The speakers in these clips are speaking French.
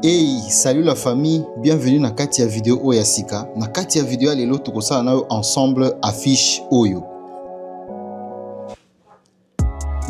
Hey, salut la famille, bienvenue na kati ya vidéo oyo ya sika. Na kati ya vidéo ya lelo tokosala nayo ensemble affiche oyo.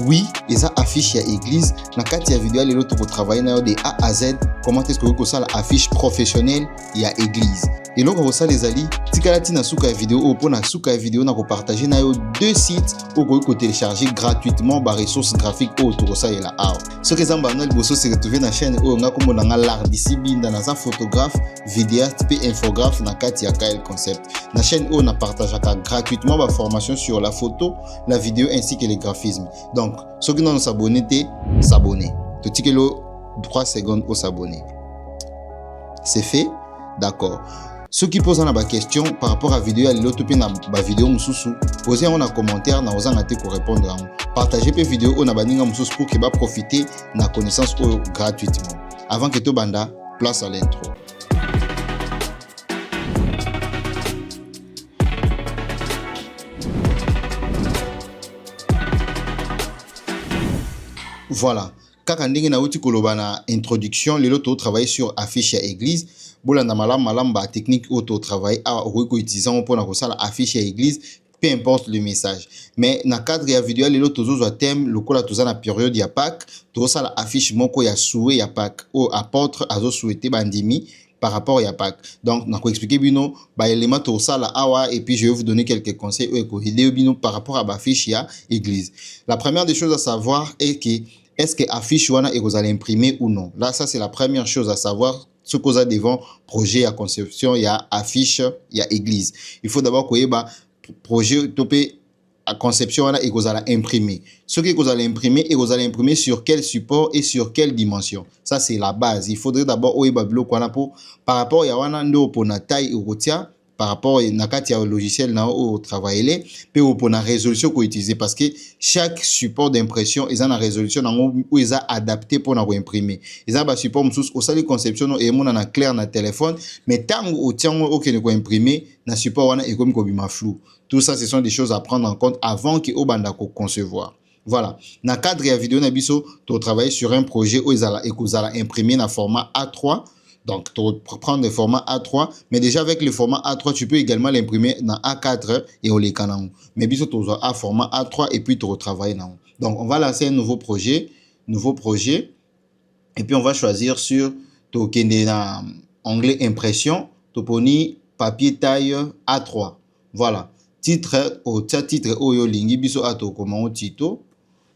Oui, eza affiche ya église. Na kati ya vidéo ya lelo tokotravailler nayo de A à Z. Comment est-ce que vous kosala affiche professionnelle ya église. Et donc kosala ezali tikala tina suka ya vidéo oyo pona suka ya vidéo na ko partager nayo deux sites oyo ko télécharger gratuitement ba ressources graphiques oyo tokosala la awa. Ce que zamba na liboso se retrouver na chaîne oyo nga komona nga l'art d'ici binda na za photographe, vidéaste pe infographe na kati ya KL Concept. Na chaîne oyo na partageaka gratuitement ba formation sur la photo, la vidéo ainsi que les graphismes. Donc ceux qui n'ont s'abonner te s'abonner. To tikelo 3 secondes au s'abonner. C'est fait? D'accord. Ceux qui posent une question par rapport à la vidéo, la vidéo, posez un commentaire, na osant ko répondre. Partagez la vidéo, on a baninga mususu pour que ba profiter de la connaissance gratuitement. Avant que tout banda, place à l'intro. Voilà. Kaka ndenge na uti koloba na introduction, lelo to travailler sur affiche ya église. Bolanda malam ba technique auto travail a ko utilisant pour na ko sala affiche ya église, peu importe le message. Mais na cadre ya vidéo lelo tozo zo thème lokola toza na période ya Pâques, to sala affiche moko ya souhait ya Pâques o apôtre azo souhaiter bandimi par rapport à Pâques. Donc, na ko expliquer bino ba élément to sala awa et puis je vais vous donner quelques conseils ko aider bino par rapport à ba affiche ya église. La première des choses à savoir est que est-ce que affiche wana et vous allez imprimer ou non. Là, ça c'est la première chose à savoir. Ce qu'on a devant projet à conception, il y a affiche, il y a église. Il faut d'abord que bah projet topé à conception wana et vous allez imprimer. Ce que vous allez imprimer et vous allez imprimer sur quel support et sur quelle dimension. Ça c'est la base. Il faudrait d'abord oeba bloc wana pour par rapport à wana ndo pour na taille ou rotia. Par rapport à logiciel na au travail puis pour la résolution qu'on utilise parce que chaque support d'impression est en résolution où ils a adapté pour nous imprimer ils a support mususu au sali conception et mon na clair na téléphone mais tant au tient aucun ko imprimer na support wana et comme bima flou. Tout ça ce sont des choses à prendre en compte avant que au banda ko concevoir. Voilà, na cadre ya vidéo na biso to travailler sur un projet où ils allent imprimer na format A3. Donc, tu vas prendre le format A3, mais déjà avec le format A3, tu peux également l'imprimer dans A4 et au l'écran. Mais bien sûr, tu as un format A3 et puis tu retravailles. Donc, on va lancer un nouveau projet, et puis on va choisir sur onglet impression, toponi papier taille A3. Voilà, titre oyo lingi biso ato comment au tito.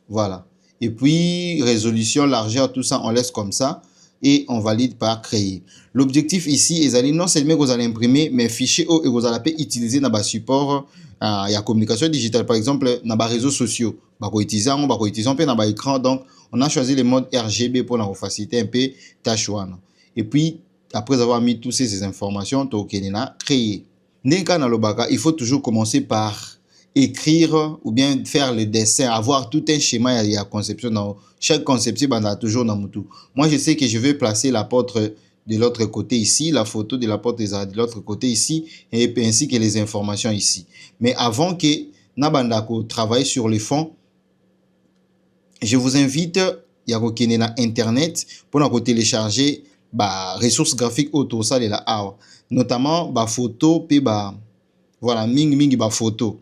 Voilà, et puis résolution, largeur, tout ça, on laisse comme ça. Et on valide par créer. L'objectif ici est non seulement que vous allez imprimer, mais fichier que vous allez utiliser dans le support il y a communication digitale, par exemple, dans les réseaux sociaux. On va utiliser dans l'écran. Donc, on a choisi le mode RGB pour nous faciliter un peu tâche. Et puis, après avoir mis toutes ces informations, on a créé. Il faut toujours commencer par écrire ou bien faire le dessin, avoir tout un schéma et la conception. Dans chaque conception, on a toujours dans tout. Moi, je sais que je vais placer l'apôtre de l'autre côté ici, la photo de l'apôtre de l'autre côté ici, et ainsi que les informations ici. Mais avant que Nabandako travaille sur le fond, je vous invite à na internet pour télécharger ressources graphiques autour ça là, notamment photo puis voilà ming photo.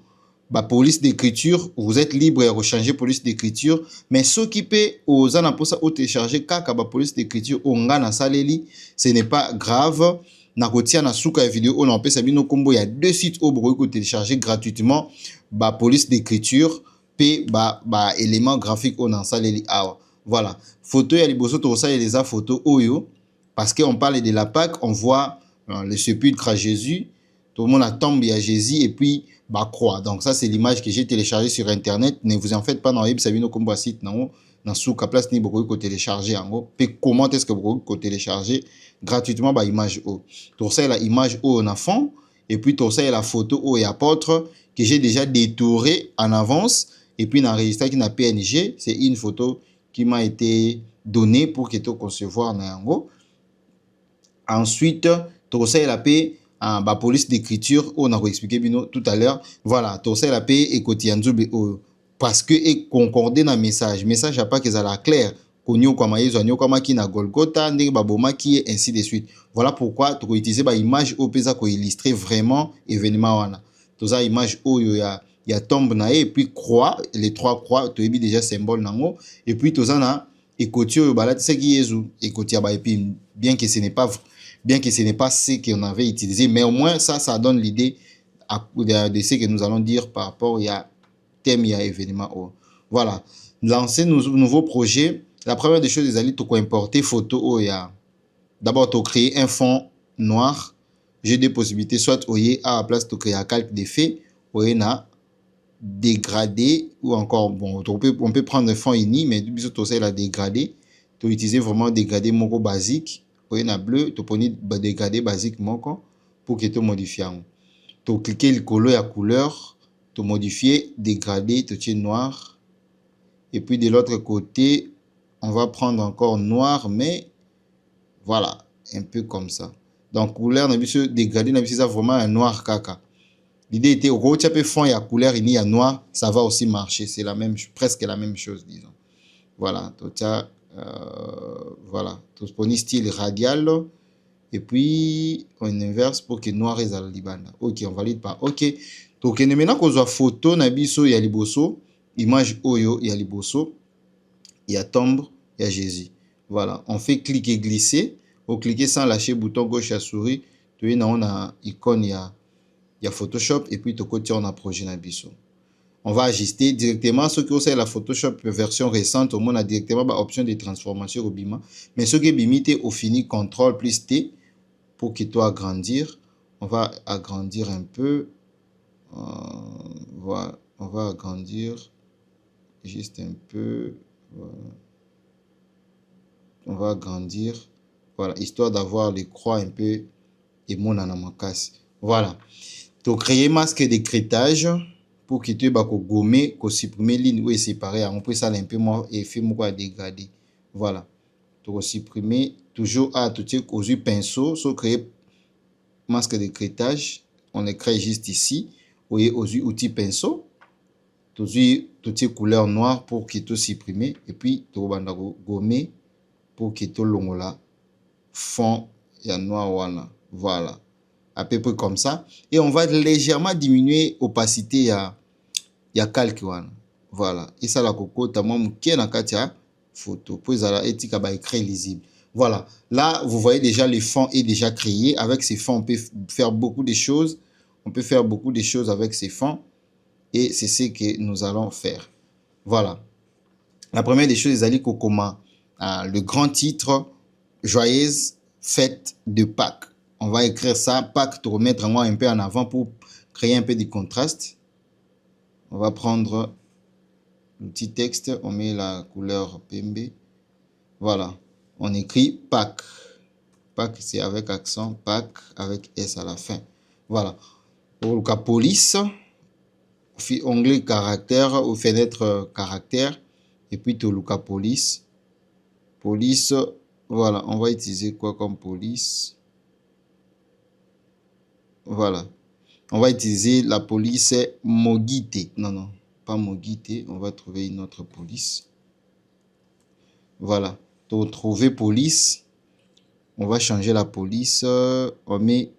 Police d'écriture, vous êtes libre de rechanger police d'écriture, mais ce qui peut aux anaposa au télécharger kaka police d'écriture onga na saleli, ce n'est pas grave. Na kotia na suka vidéo on en peut sabino combo il y a deux sites au pour télécharger gratuitement police d'écriture p éléments graphiques on en saleli awa. Voilà, photo ya liboso to ça les photos oyo parce qu'on parle de la Pâques, on voit le sépulcre à Jésus, tout le monde a tombé à Jésus et puis croix. Donc ça c'est l'image que j'ai téléchargée sur internet. Ne vous en faites pas dans web sabino comme site non dans sous place ni beaucoup télécharger en haut. Puis comment est-ce que vous pouvez télécharger gratuitement image haut. Tout ça la image haut en fond et puis tout ça la photo haut et apôtre que j'ai déjà détouré en avance et puis dans registre qui n'a PNG, c'est une photo qui m'a été donnée pour que tu concevoir en haut. Ensuite, tout ça la paix police d'écriture on a expliqué tout à l'heure. Voilà, tout ça la paix et quotidien parce que est concordé dans message à pas que ça la clair konyokwama Yesu anyokwamaki na Golgotha ndenge babomaki et ainsi de suite. Voilà pourquoi tu peux utiliser ba image au pesa ko illustrer vraiment événement wana. Toza image oyo ya tombe na et puis croix, les trois croix to yebi déjà symbole nango et puis toza na ekoti oyo balatisaki Yesu ekoti ya ba épine, bien que ce n'est pas ce qu'on avait utilisé, mais au moins ça donne l'idée de ce que nous allons dire par rapport à thème et à événement. Voilà, lancer nos nouveaux projets. La première des choses, c'est d'aller importer photo. D'abord, tu créer un fond noir. J'ai des possibilités, soit à la place de créer un calque d'effet, na dégradé ou encore, bon, on peut prendre un fond uni, mais du coup, tu la dégradé. Tu utiliser vraiment dégradé moko basique. Na bleu, tu peux dégradé basique moko pour que tu modifies. Tu cliquer le color à couleur, tu modifier, dégrader, tu tiens noir. Et puis de l'autre côté, on va prendre encore noir, mais voilà, un peu comme ça. Donc couleur, on a dégradé, on a vraiment un noir caca. L'idée était, au tu peux fond, il y a couleur, il y a noir, ça va aussi marcher. C'est presque la même chose, disons. Voilà, voilà, tout ce style radial. Et puis, on inverse pour que noir est à la libanda. Ok, on valide pas. Ok. Donc, maintenant qu'on a photo, nabiso, il y a liboso. Image oyo, il y a liboso. Il y a tombe, il y a Jésus. Voilà. On fait cliquer, glisser. On cliquer sans lâcher le bouton gauche à souris. Tu vois, on a icône, il y a Photoshop. Et puis, tu côté, on a projet nabiso. On va ajuster directement ce que c'est la Photoshop version récente. On a directement l'option de transformation au bima. Mais ce qui est limité au fini, CTRL plus T. Pour qu'il doit agrandir, on va agrandir un peu. Voilà, on va agrandir juste un peu. Voilà. On va agrandir, voilà, histoire d'avoir les croix un peu et mon anamakas. Voilà. Donc créer masque d'écrétage pour que tu vas gommer, supprimer ligne ou séparer. On peut ça un peu moins et faire moins dégradé. Voilà. Donc supprimer toujours à tout aux yeux pinceau, soit créer masque d'écrétage, on le crée juste ici. Vous voyez, aux outils pinceau, toutes les couleurs noires pour qu'il soit supprimé. Et puis, tu vas gommer pour qu'il soit longola fond ya noir wana. Voilà. À peu près comme ça. Et on va légèrement diminuer l'opacité ya calque wana. Voilà. Et ça, la coco, t'as même qui est dans la photo. Pour ça, éthique à écrit lisible. Voilà, là, vous voyez déjà, le fond est déjà créé. Avec ces fonds, on peut faire beaucoup de choses. On peut faire beaucoup de choses avec ces fonds. Et c'est ce que nous allons faire. Voilà. La première des choses, c'est comment le grand titre, Joyeuse fête de Pâques. On va écrire ça, Pâques, pour remettre un peu en avant pour créer un peu de contraste. On va prendre le petit texte, on met la couleur PMB. Voilà. On écrit Pâques. Pâques, c'est avec accent, Pâques avec S à la fin. Voilà. Pour le cas police, onglet caractère ou fenêtre caractère. Et puis tout le cas police. Police, voilà. On va utiliser quoi comme police? Voilà. On va utiliser la police Mogite. Non, pas Mogite. On va trouver une autre police. Voilà. Pour trouver police, on va changer la police. On met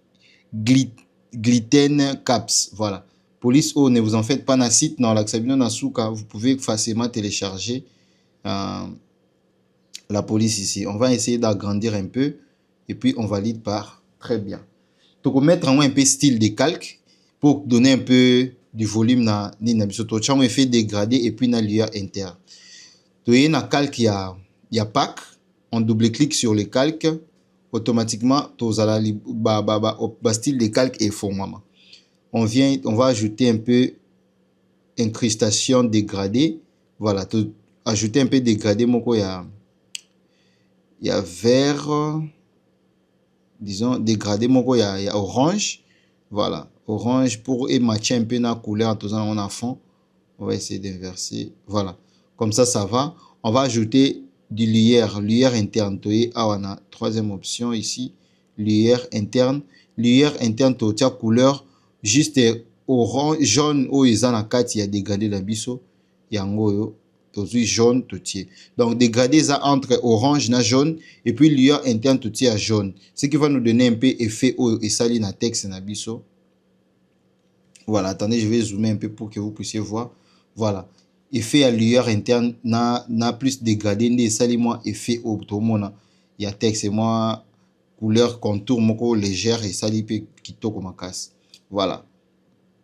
Glitten Caps. Voilà. Police, oh, ne vous en faites pas dans le site. Non, vous pouvez facilement télécharger la police ici. On va essayer d'agrandir un peu. Et puis, on valide par très bien. Donc, on va mettre un peu style de calque pour donner un peu du volume dans le effet dégradé et puis dans l'IA interne. Donc, il y a un calque, il y a Pâques. On double-clique sur le calque. Automatiquement, style de calque est fond. On va ajouter un peu incrustation dégradée. Voilà, ajouter un peu dégradé. Il y a vert, disons dégradé. Il y a orange. Voilà, orange pour matcher un peu la couleur. On a fond. On va essayer d'inverser. Voilà, comme ça va. On va ajouter du lumière interne. On a troisième option ici, lumière interne. Lumière interne, couleur juste orange, jaune ou ils en a 4, il y a dégradé la biso. Yango tozui jaune totie. Donc dégradé ça entre orange na jaune et puis lueur interne totie à jaune, ce qui va nous donner un peu effet et sali na texte na biso. Voilà, attendez, je vais zoomer un peu pour que vous puissiez voir. Voilà, effet à lueur interne na plus dégradé et sali moi effet au tomona. Il y a texte et moi couleur contour moko légère et sali pe kitoko makasi. Voilà.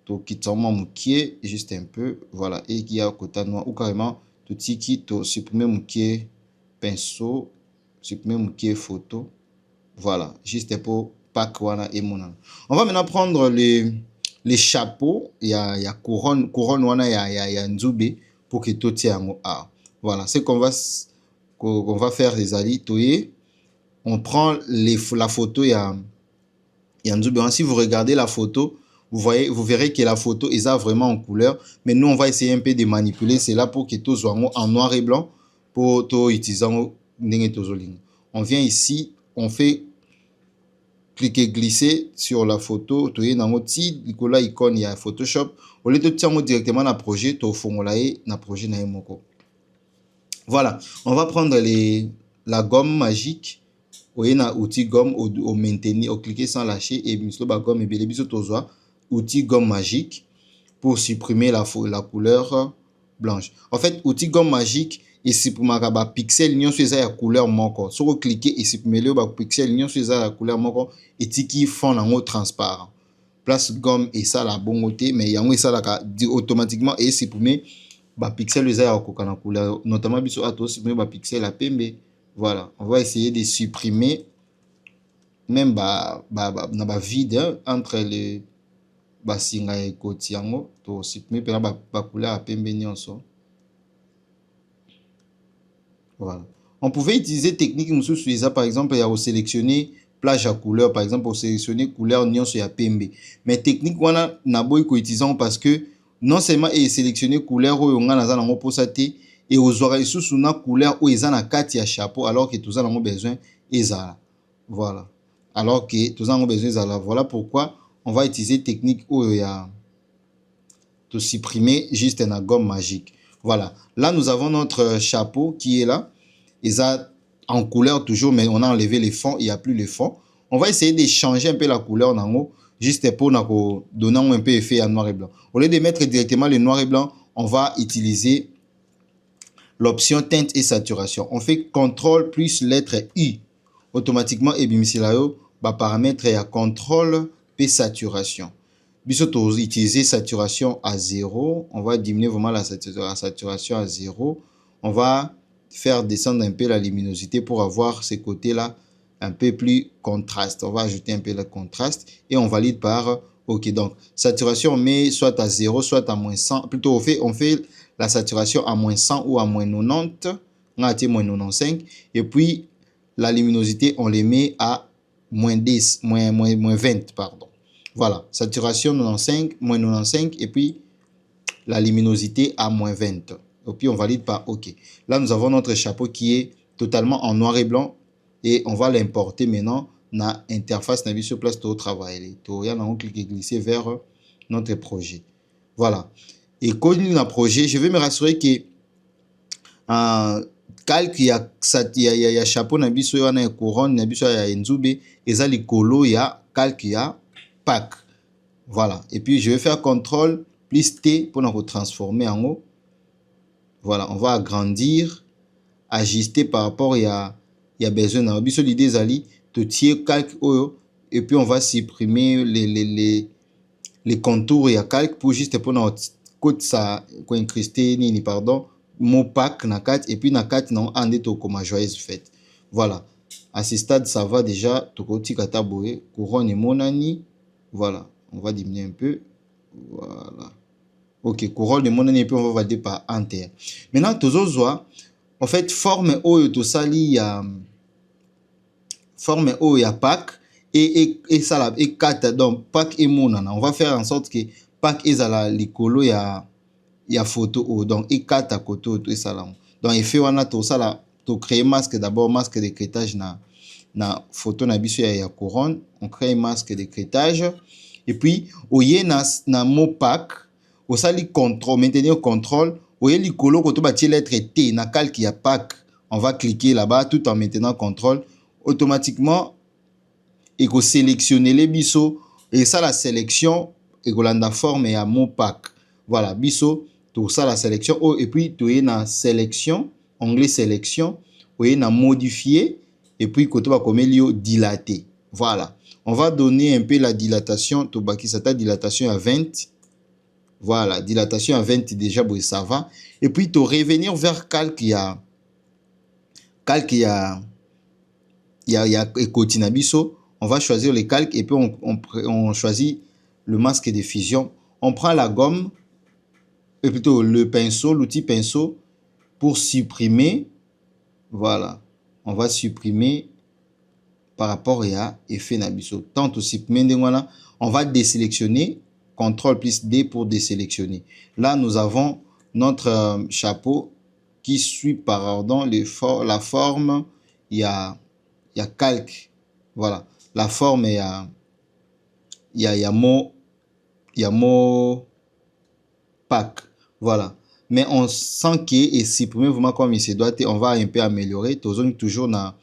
To kitama mukie juste un peu, voilà, et qui a côté noir ou carrément tout qui to supprimer mukie pinceau, supprimer mukie photo, voilà, juste pour pack wana et mon. On va maintenant prendre les chapeaux, il y a couronne wana il y a nzube pour que tout tient en A. Voilà, c'est qu'on va faire les alliés, on prend la photo il y a nzube. Si vous regardez la photo, vous verrez que la photo est vraiment en couleur, mais nous on va essayer un peu de manipuler cela pour que tout soit en noir et blanc pour tout utiliser. On vient ici, on fait cliquer glisser sur la photo, tu es dans notre site, Nicolas icône il y a Photoshop, au lieu de tirer directement dans le projet, tu formulaire dans le projet na moko. Voilà, on va prendre la gomme magique. Vous na outil gomme au maintenir, au cliquer sans lâcher et bislo ba gomme et biso tozoa outil gomme magique pour supprimer la couleur blanche. En fait, outil gomme magique et supprimer ba pixel nyon sur la couleur moko. Si vous cliquez et supprimer le ba pixel nyon sur la couleur moko et qui font en transparent. Place gomme et ça la bon côté mais yango ça la automatiquement et supprimer ba pixel les a la couleur notamment biso ato supprimer ba pixel la pembe. Voilà, on va essayer de supprimer même na vide entre les basinga et kotiango to supprimer pena ba couleur à pembe nyonso. Voilà. On pouvait utiliser technique nous sur par exemple il y a sélectionner plage à couleur par exemple pour sélectionner couleur nyonso ya pembe. Mais technique wana na boy ko utilisant parce que non seulement et sélectionner couleur oyo nga na za nango posate et aux oreilles sous na couleur où ils ont la carte ya chapeau alors que tous avons besoin ezala. Voilà. Alors que tous avons besoin ezala. Voilà pourquoi on va utiliser technique où il y a de supprimer juste une gomme magique. Voilà. Là nous avons notre chapeau qui est là. Ils ont en couleur toujours mais on a enlevé les fonds, il n'y a plus les fonds. On va essayer de changer un peu la couleur en haut juste pour donner un peu effet à noir et blanc. Au lieu de mettre directement le noir et blanc, on va utiliser l'option teinte et saturation. On fait CTRL plus lettre I. Automatiquement, et bimisilayo, paramètre et à CTRL et saturation. Bisoto utiliser saturation à 0. On va diminuer vraiment la saturation à 0. On va faire descendre un peu la luminosité pour avoir ces côtés-là un peu plus contraste. On va ajouter un peu le contraste et on valide par OK. Donc, saturation, on met soit à 0, soit à moins 100. Plutôt, on fait la saturation à moins 100 ou à moins 90, on a été moins 95. Et puis, la luminosité, on les met à moins 10, moins 20, pardon. Voilà, saturation 95, moins 95, et puis la luminosité à moins 20. Et puis, on valide par OK. Là, nous avons notre chapeau qui est totalement en noir et blanc. Et on va l'importer maintenant dans l'interface sur place au travail. On clique et glisser vers notre projet. Voilà. Et quand on a un projet, je vais me rassurer que calque il y a chapeau na biso ya na couronne na biso ya nzube eza likolo ya calque ya pack. Voilà. Et puis je vais faire CTRL plus T pour nous transformer en haut. Voilà, on va agrandir, ajuster par rapport il y a besoin na biso l'idée zali to tier calque oyo et puis on va supprimer les contours ya calque pour juste pour notre côté ça ko incruster ni pardon mot pack na 4 et puis na 4 non ande to comme joyeuse fête. Voilà, à ce stade ça va déjà to koti kata boye couronne monani. Voilà, on va diminuer un peu. Voilà. OK, couronne de monani et puis on va valider par enter. Maintenant tozozoa en fait forme oyo to sali ya forme oyo ya pack et ça la et 4 donc pack et monana. On va faire en sorte que pack ezala likolo ya photo o donc et 4 à côté tout ça là. Donc il fait wana to ça là to créer masque d'abord masque de crétage na photo na biso ya couronne, on crée masque de crétage et puis oye na mot pack au sali contrôle maintenir contrôle voyez l'icolo quand on bâtit lettre T, na calque, il y a Pâques. On va cliquer là-bas tout en maintenant contrôle. Automatiquement, il faut sélectionner les biseaux. Et ça, la sélection, et que la forme est à mot Pâques. Voilà, biseau, tout ça, la sélection. Oh, et puis, tu es dans sélection, onglet sélection, vous voyez, dans modifier. Et puis, quand on va comme dilater. Voilà. On va donner un peu la dilatation. Tu vas dilatation à 20. Voilà, dilatation à 20 déjà, bon, ça va. Et puis, tu revenir vers calque, il y a Ecotinabiso. On va choisir les calques et puis on choisit le masque de fusion. On prend la gomme, et plutôt le pinceau, l'outil pinceau pour supprimer. Voilà, on va supprimer par rapport à effet Nabiso. Tant aussi, on va désélectionner. CTRL plus D pour désélectionner. Là, nous avons notre chapeau qui suit par ordre la forme. Il y a calque. Voilà. La forme, il y a mot Pâques. Voilà. Mais on sent qu'il est supprimé vraiment comme il se doit. On va un peu améliorer. Toujours dans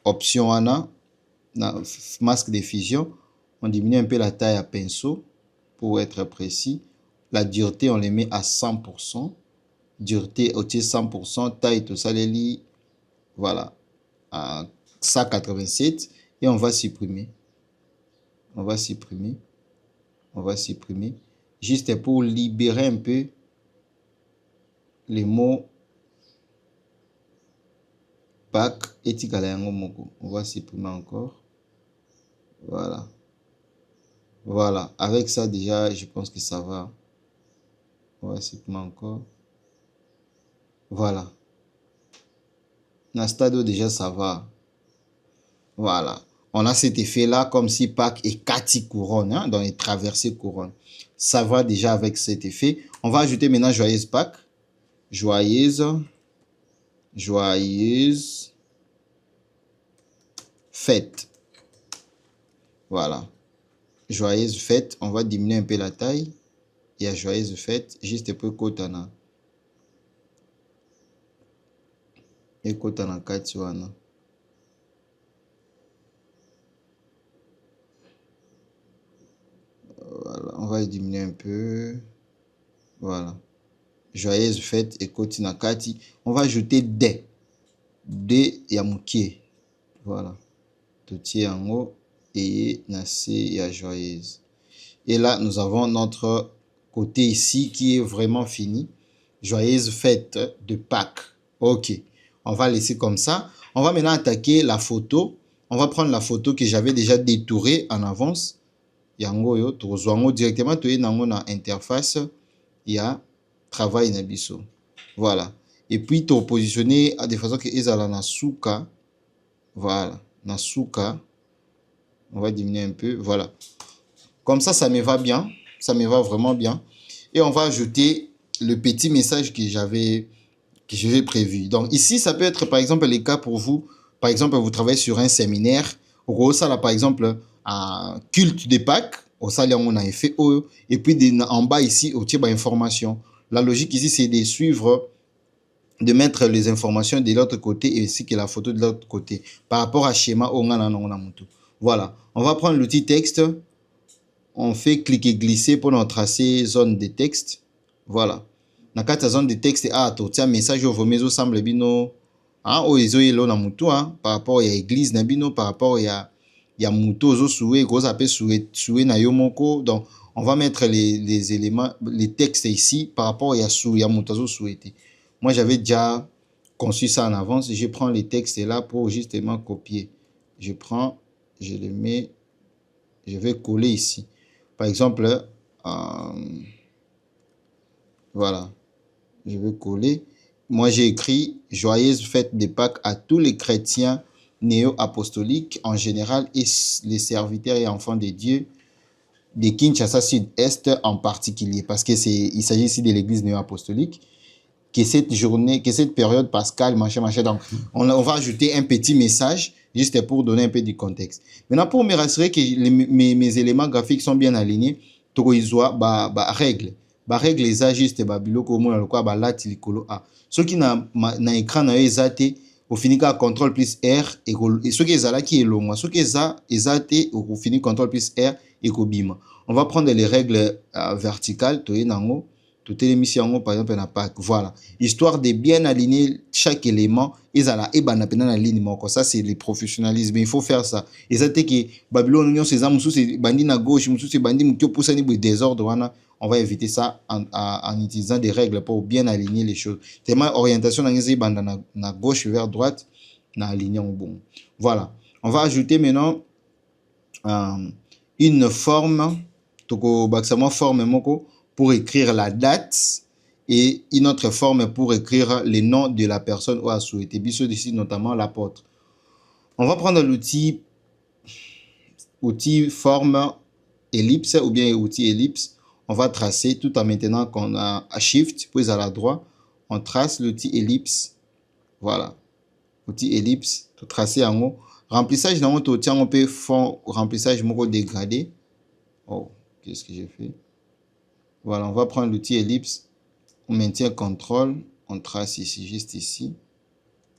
option dans masque de fusion. On diminue un peu la taille à pinceau pour être précis. La dureté, on les met à 100%. Dureté, au 100%. Taille, tout ça, les lits. Voilà. À 187. Et on va supprimer. On va supprimer. On va supprimer. Juste pour libérer un peu les mots Pâques et Tikalayango Moko. On va supprimer encore. Voilà. Voilà, avec ça déjà, je pense que ça va. On va supprimer encore. Voilà. Dans stade déjà, ça va. Voilà. On a cet effet-là comme si Pâques est 4 couronnes, hein, dans les traversées couronnes. Ça va déjà avec cet effet. On va ajouter maintenant Joyeuse Pâques. Joyeuse fête. Voilà. Joyeuse fête. On va diminuer un peu la taille. Et à joyeuse fête, juste pour Kotana. Et Kotana Katiwana. Voilà, on va diminuer un peu. Voilà. Joyeuse fête et Kotina Kati. On va ajouter des. Des Yamukie. Voilà. Tout est en haut. Et Nassé et joyeuse. Et là, nous avons notre côté ici qui est vraiment fini. Joyeuse fête de Pâques. Ok. On va laisser comme ça. On va maintenant attaquer la photo. On va prendre la photo que j'avais déjà détourée en avance. Yango yo, directement, tu es dans l'interface. Il y a travail nabiso. Voilà. Et puis, tu positionner de façon que ezala na suka. Voilà. Na suka. On va diminuer un peu. Voilà. Comme ça me va bien. Ça me va vraiment bien. Et on va ajouter le petit message que j'avais prévu. Donc, ici, ça peut être, par exemple, les cas pour vous. Par exemple, vous travaillez sur un séminaire. Au ça, là, par exemple, un culte de Pâques. Au ça, là, on a fait O. Et puis, en bas, ici, au type information. La logique ici, c'est de suivre, de mettre les informations de l'autre côté et ainsi que la photo de l'autre côté. Par rapport à schéma, voilà. On va prendre l'outil texte. On fait cliquer glisser pour notre tracer zone de texte. Voilà. Dans la zone de texte, tu as un message au vomezo semble bino. Par rapport à l'église, par rapport à muto zo soué, gros appel soué na yomoko. Donc, on va mettre les éléments, les textes ici par rapport à soué, muto zo souhaité. Moi, j'avais déjà conçu ça en avance. Je prends les textes là pour justement copier. Je prends, je les mets, je vais coller ici. Par exemple, voilà, je vais coller. Moi, j'ai écrit « Joyeuse fête de Pâques à tous les chrétiens néo-apostoliques en général et les serviteurs et enfants de Dieu de Kinshasa Sud-Est en particulier. » Parce qu'il s'agit ici de l'église néo-apostolique. Que cette journée, que cette période pascale, machin. Donc, on va ajouter un petit message juste pour donner un peu du contexte. Maintenant, pour me rassurer que mes éléments graphiques sont bien alignés, tu as règle. ba règle eza juste ba biloko omona lokola ba lati likolo a soki na écran na yo eza te ofini ka contrôle plus R et soki ezalaki elongwa soki eza te ofini contrôle plus R ekobima. On va prendre les règles verticales toye nango totelemisi yango par exemple na pack, voilà, histoire de bien aligner chaque élément ezala ebana pena na ligne moko. Ça c'est le professionnalisme, il faut faire ça. Eza te ke babylone nyonso eza mususu bandi na gauche mususu bandi muki opusani boye désordre wana. On va éviter ça en utilisant des règles pour bien aligner les choses. Tellement orientation na gauche vers droite, na aligner au bon. Voilà. On va ajouter maintenant une forme, forme moko pour écrire la date et une autre forme pour écrire le nom de la personne ou à souhaiter. Biso ici notamment l'apôtre. On va prendre l'outil forme ellipse ou bien outil ellipse. On va tracer tout en maintenant qu'on a à shift puis à la droite, on trace l'outil ellipse. Voilà. Outil ellipse, tout tracé en haut. Remplissage dans notre outil, on peut faire remplissage moko dégradé. Oh, qu'est-ce que j'ai fait? Voilà, on va prendre l'outil ellipse, on maintient contrôle, on trace ici, juste ici.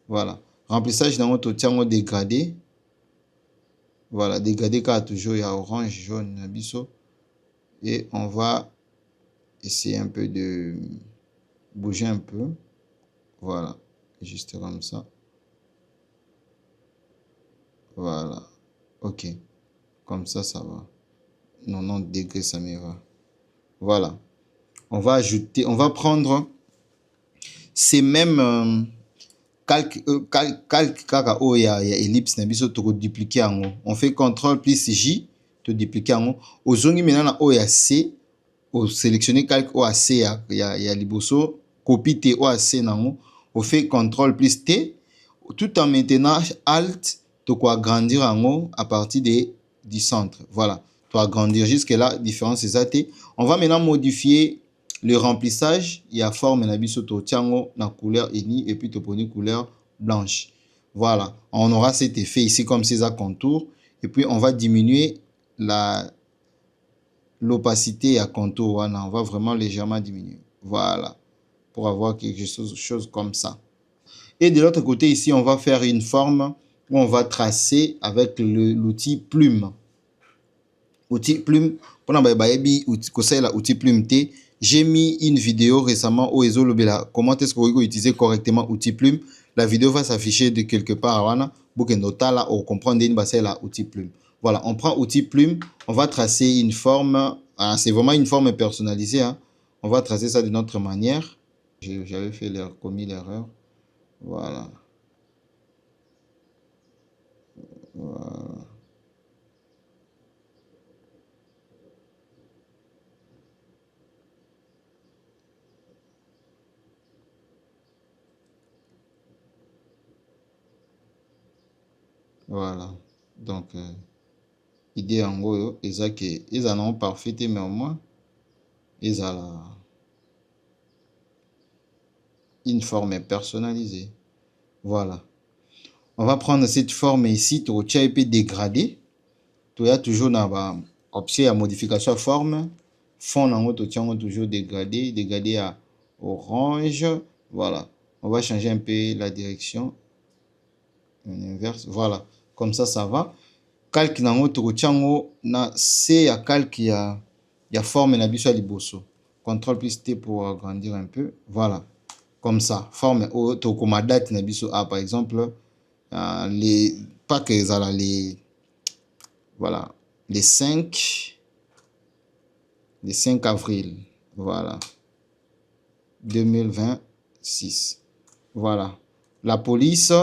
Voilà. Remplissage dans notre outil, on dégradé. Voilà, dégradé car toujours il y a orange, jaune, biseau. Et on va essayer un peu de bouger un peu. Voilà, juste comme ça. Voilà, ok. Comme ça, ça va. 90 degrés, ça me va. Voilà. On va ajouter, on va prendre ces mêmes calque kaka o ya ellipse na biso to dupliquer en haut. On fait CTRL plus J, to dupliquer en haut. Ozongi maintenant na o ya C, au sélectionner calque o ya C ya liboso, copie T o ya C nango. On fait CTRL plus T, tout en maintenant Alt, to quoi agrandir en haut à partir du centre. Voilà. To agrandir jusque là, différence exacte. On va maintenant modifier le remplissage. Il y a forme na biso to tiango na couleur uni et puis to poni couleur blanche. Voilà. On aura cet effet ici comme ces contours. Et puis on va diminuer l'opacité à contour. Voilà. On va vraiment légèrement diminuer. Voilà. Pour avoir quelque chose comme ça. Et de l'autre côté ici, on va faire une forme où on va tracer avec l'outil plume. Outil plume, pour outil plume T. J'ai mis une vidéo récemment où comment est-ce qu'on peut utiliser correctement outil plume. La vidéo va s'afficher de quelque part pour que nous comprendre outil plume. Voilà, on prend outil plume, on va tracer une forme. C'est vraiment une forme personnalisée. Hein. On va tracer ça d'une autre manière. J'avais commis l'erreur. Voilà. Voilà. Voilà. Donc, idée en gros, ils en ont parfait, mais au moins, ils ont une forme personnalisée. Voilà. On va prendre cette forme ici, tu as dégradé. Tu as toujours une option à modification de forme. Fond en haut, tu as toujours dégradé à orange. Voilà. On va changer un peu la direction. Inverse. Voilà. Comme ça, ça va. Calque nango tu na C à calque il y a forme na biso liboso. CTRL plus T pour agrandir un peu. Voilà. Comme ça. Forme to comme date na biso A par exemple. Pas que ça les voilà les 5 avril voilà 2026 voilà la police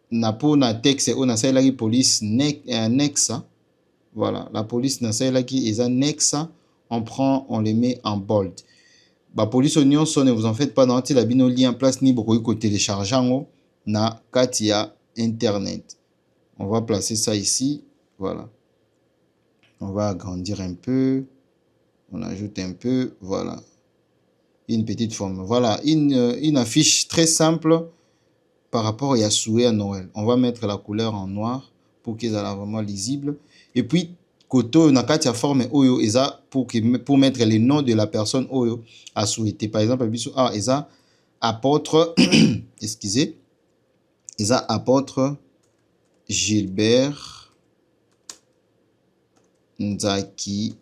n'a pas na texte on a ça la police nexa voilà la police n'a ça la qui est nexa on les met en bold ba police oignon ne vous en faites pas dans la bino lien place ni beaucoup ko télécharger na katia internet. On va placer ça ici. Voilà. On va agrandir un peu. On ajoute un peu. Voilà. Une petite forme. Voilà. Une affiche très simple par rapport à Yasoué à Noël. On va mettre la couleur en noir pour qu'elle soit vraiment lisible. Et puis, Koto na kati ya forme oyo eza pour mettre les noms de la personne oyo a souhaité. Par exemple, biso eza apôtre excusez, eza apôtre Gilbert Nzaki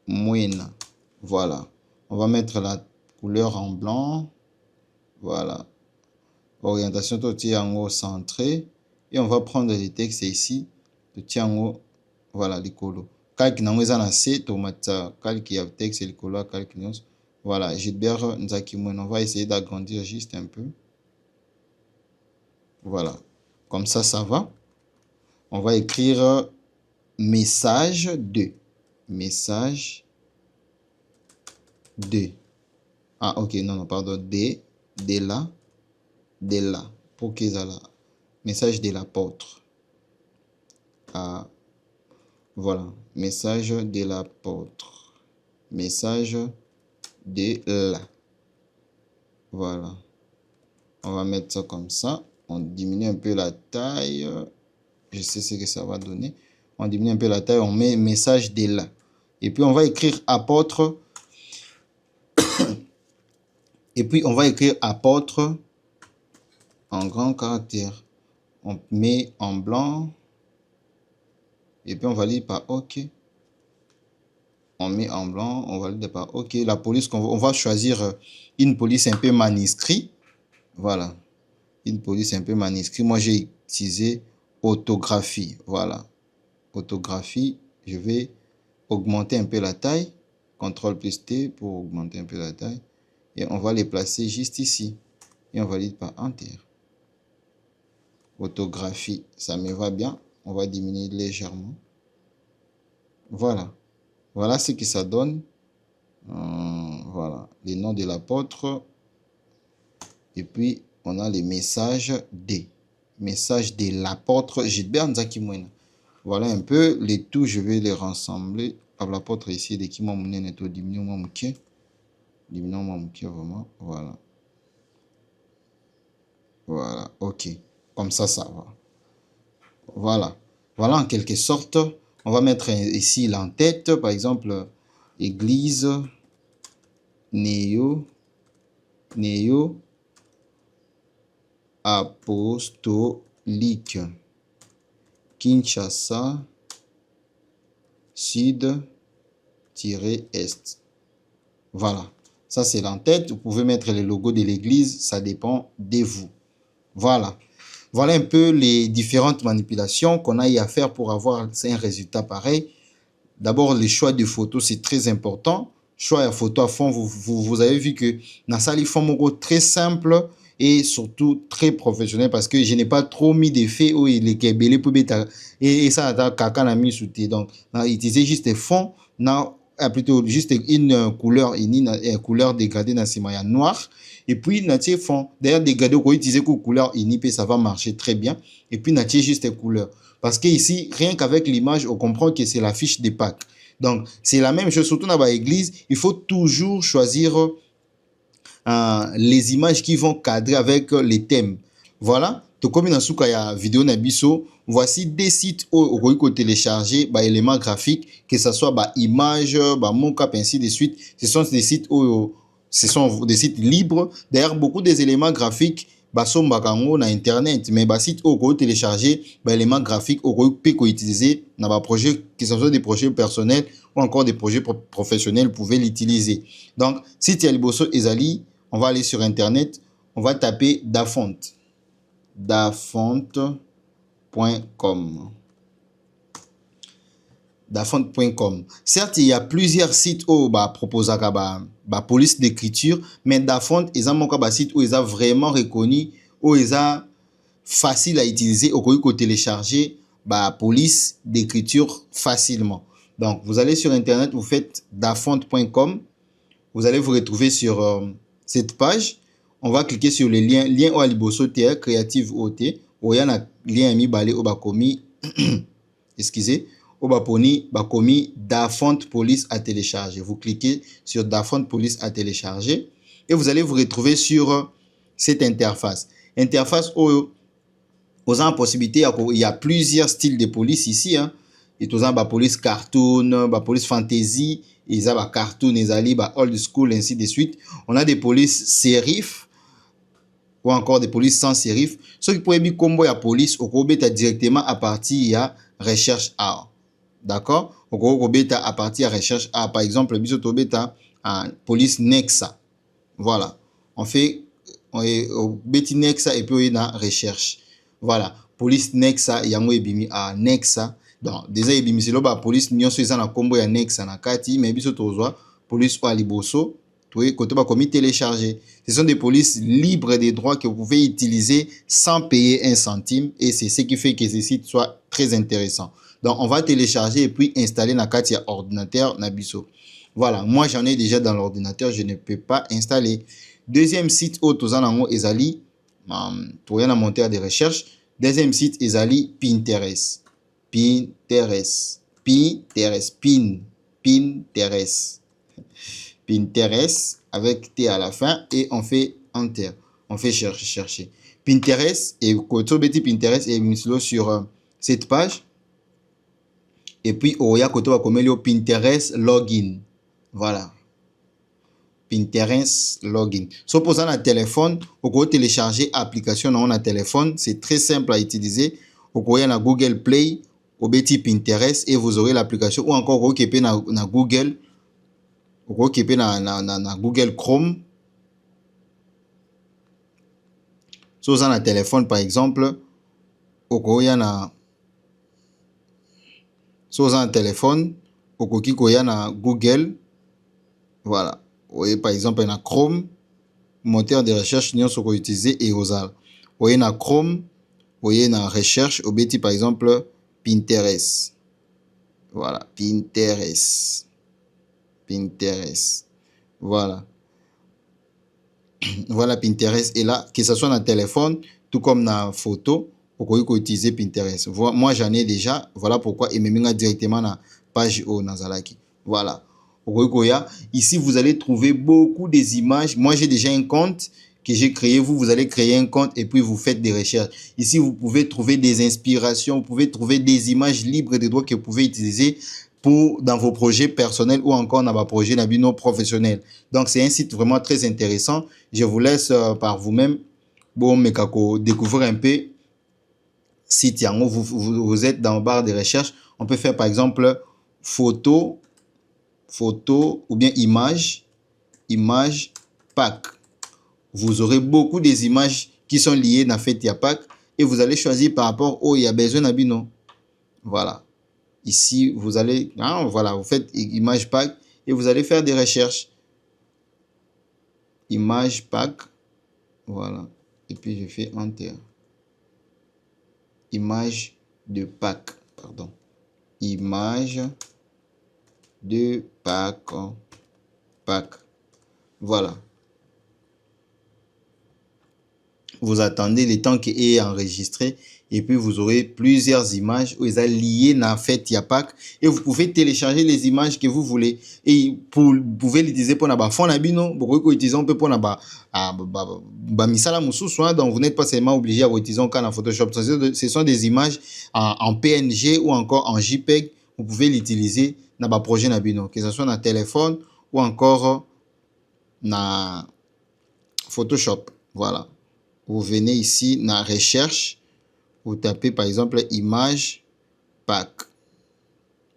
Mwena. Voilà. On va mettre la couleur en blanc. Voilà. Orientation tout triangle centré. Et on va prendre les textes ici. Tout triangle. Voilà, les colos. Calque n'a pas na C, tomata. Calque y a texte et les colos, calque. Voilà, Gilbert Nzaki Mwena. On va essayer d'agrandir juste un peu. Voilà. Comme ça va. On va écrire message 2. Message 2. Ah, ok, non, pardon. D là. Pour qu'ils aient là. Message de l'apôtre. Ah, voilà. Message de l'apôtre. Message de là. Voilà. On va mettre ça comme ça. On diminue un peu la taille. Je sais ce que ça va donner. On diminue un peu la taille. On met message de là. Et puis, on va écrire apôtre. Et puis, on va écrire apôtre en grand caractère. On met en blanc. Et puis, on valide par OK. On met en blanc. On valide par OK. La police, on va choisir une police un peu manuscrit. Voilà. Une police un peu manuscrit. Moi, j'ai utilisé orthographie. Voilà. Orthographie. Je vais augmenter un peu la taille. CTRL+T pour augmenter un peu la taille. Et on va les placer juste ici. Et on valide par Enter. Orthographie, ça me va bien. On va diminuer légèrement. Voilà. Voilà ce que ça donne. Voilà. Les noms de l'apôtre. Et puis, on a les messages D. Message de l'apôtre Gilbert Nzaki Mwena. Voilà un peu les tout. Je vais les rassembler. À l'apôtre ici, de qui m'a mené netto diminuer mon mouquet. Diminuer mon mouquet vraiment. Voilà. Voilà. OK. Comme ça va. Voilà. Voilà en quelque sorte. On va mettre ici l'entête. Par exemple, Église Néo Apostolique Kinshasa Sud-Est. Voilà. Ça, c'est l'entête. Vous pouvez mettre le logo de l'église. Ça dépend de vous. Voilà. Voilà un peu les différentes manipulations qu'on a eu à faire pour avoir un résultat pareil. D'abord, le choix de photos, c'est très important. Choix de photos à fond, vous avez vu que Nassali font mon très simple et surtout très professionnel parce que je n'ai pas trop mis d'effets où il est kébélé pour bêta et ça a caca mis sous tes. Donc, on a utilisé juste des fonds, plutôt juste une couleur, une couleur dégradée dans ce maillot noir. Et puis, natie fond. D'ailleurs, dégradé, on utiliser une couleur unique, ça va marcher très bien. Et puis, natie juste des couleurs. Parce que ici, rien qu'avec l'image, on comprend que c'est la fiche de Pâques. Donc, c'est la même chose, surtout dans l'église. Il faut toujours choisir les images qui vont cadrer avec les thèmes. Voilà. Tout comme dans la vidéo Nabiso, voici des sites où vous pouvez télécharger éléments graphiques, que ce soit images, mockup, ainsi de suite. Ce sont des sites libres. D'ailleurs, beaucoup des éléments graphiques sont sur internet, mais site où vous pouvez télécharger éléments graphiques où vous pouvez utiliser dans vos projets, que ce soit des projets personnels ou encore des projets professionnels, vous pouvez l'utiliser. Donc, si tu as le bosso Ezali, on va aller sur internet, on va taper Dafont. Dafont.com. Dafont.com. Certes, il y a plusieurs sites où proposent la police d'écriture, mais Dafont est un site où ils ont vraiment reconnu, où ils ont facile à utiliser, où vous pouvez télécharger la police d'écriture facilement. Donc, vous allez sur internet, vous faites dafont.com, vous allez vous retrouver sur cette page. On va cliquer sur le lien au aliboso TR Creative OT. Où il y a un lien mis balé au bakomi. Excusez. Au bakomi Dafont Police à télécharger. Vous cliquez sur Dafont Police à télécharger. Et vous allez vous retrouver sur cette interface. Interface où vous avez la possibilité, il y a plusieurs styles de police ici. Hein. et tout ça, police cartoon, police fantasy, et ça, cartoon, ezali, old school, ainsi de suite. On a des polices sérif, ou encore des polices sans sérif. Ce qui pourrait être combo ya police, au beta directement à partir ya recherche A. D'accord? Au beta à partir ya recherche A. Par exemple, biso to beta police Nexa. Voilà. On fait au beti Nexa et puis on a recherche. Voilà. Police Nexa, yango ebimi a Nexa. Donc, déjà, ebimi c'est la police nyonso eza na combo ya Nexa na kati, mais biso tozwa police ou aliboso. Côté commis télécharger. Ce sont des polices libres des droits que vous pouvez utiliser sans payer un centime et c'est ce qui fait que ce site soit très intéressant. Donc on va télécharger et puis installer na kati ordinateur nabiso. Voilà, moi j'en ai déjà dans l'ordinateur, je ne peux pas installer. Deuxième site autozanango ezali pour rien à monter de recherche. Deuxième site ezali Pinterest. Pinterest. Pinterest avec T à la fin et on fait Enter. On fait chercher. Pinterest et côté Pinterest est mis sur cette page. Et puis il y a côté Pinterest login. Voilà. Pinterest login. Supposons un téléphone, vous pouvez télécharger l'application dans un téléphone. C'est très simple à utiliser. Vous pouvez aller à Google Play, au petit Pinterest et vous aurez l'application ou encore vous pouvez na Google. Vous pouvez na Google Chrome. Si vous avez un téléphone par exemple, vous pouvez na si vous avez un téléphone, vous pouvez na Google. Voilà. Vous voyez par exemple na Chrome, moteur de recherche nous sommes utilisé et aux al. Vous voyez na Chrome, vous voyez na recherche au petit par exemple Pinterest. Voilà, Pinterest. Voilà. Voilà Pinterest et là que ce soit dans téléphone tout comme dans photo, vous pouvez utiliser Pinterest. Moi j'en ai déjà, voilà pourquoi et même directement dans page au Nazalaki. Voilà. Ici, vous allez trouver beaucoup des images. Moi, j'ai déjà un compte que j'ai créé. Vous allez créer un compte et puis vous faites des recherches. Ici, vous pouvez trouver des inspirations. Vous pouvez trouver des images libres de droit que vous pouvez utiliser dans vos projets personnels ou encore dans vos projets professionnels. Donc, c'est un site vraiment très intéressant. Je vous laisse par vous-même découvrir un peu site. Vous êtes dans le barre de recherche. On peut faire par exemple photo ou bien image pack. Vous aurez beaucoup des images qui sont liées dans Fetia Pack et vous allez choisir par rapport où il y a besoin d'abino. Voilà. Ici, vous allez, voilà, vous faites image pack et vous allez faire des recherches. Image pack. Voilà. Et puis je fais Enter. Image de pack. Pardon. Image de pack. Voilà. Vous attendez le temps qu'il est enregistré et puis vous aurez plusieurs images où ils sont liées dans Fetia Pack et vous pouvez télécharger les images que vous voulez et vous pouvez l'utiliser pour na fond nabino, vous pouvez utiliser un peu pour na misala mususu, donc vous n'êtes pas seulement obligé à utiliser un cas dans Photoshop. Ce sont des images en PNG ou encore en JPEG. Vous pouvez l'utiliser dans votre projet nabino, que ce soit dans téléphone ou encore dans Photoshop. Voilà. Vous venez ici dans recherche, vous tapez par exemple image pack.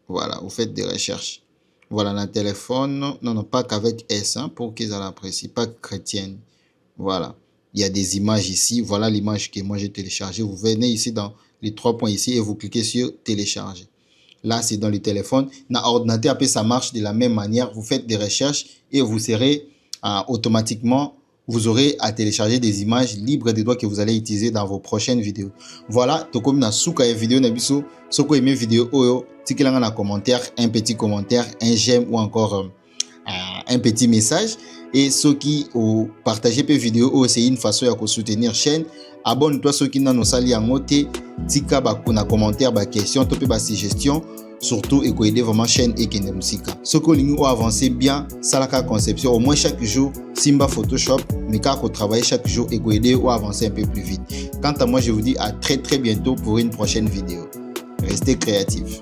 Voilà, vous faites des recherches. Voilà, dans téléphone, non, pack avec S, pour qu'ils apprécient, pack chrétienne. Voilà, il y a des images ici. Voilà l'image que moi j'ai téléchargée. Vous venez ici dans les 3 points ici et vous cliquez sur télécharger. Là, c'est dans le téléphone. Dans l'ordinateur, après, ça marche de la même manière. Vous faites des recherches et vous serez automatiquement, vous aurez à télécharger des images libres des droits que vous allez utiliser dans vos prochaines vidéos. Voilà, to comme na souka vidéo na biso, si vous aimez vidéo oyo, tikilanga na commentaire, un petit commentaire, un j'aime ou encore un petit message. Et ceux qui ont partagé cette vidéo, c'est une façon de soutenir la chaîne. Abonne-toi ceux qui n'ont pas en noté, tika na commentaire, question, tope ba suggestion. Surtout et aider vraiment chaîne et Kende Musika. Ce que nous avancé bien, Salaka conception au moins chaque jour, Simba Photoshop, mais car qu'on travaille chaque jour et aider ou avancer un peu plus vite. Quant à moi, je vous dis à très bientôt pour une prochaine vidéo. Restez créatifs.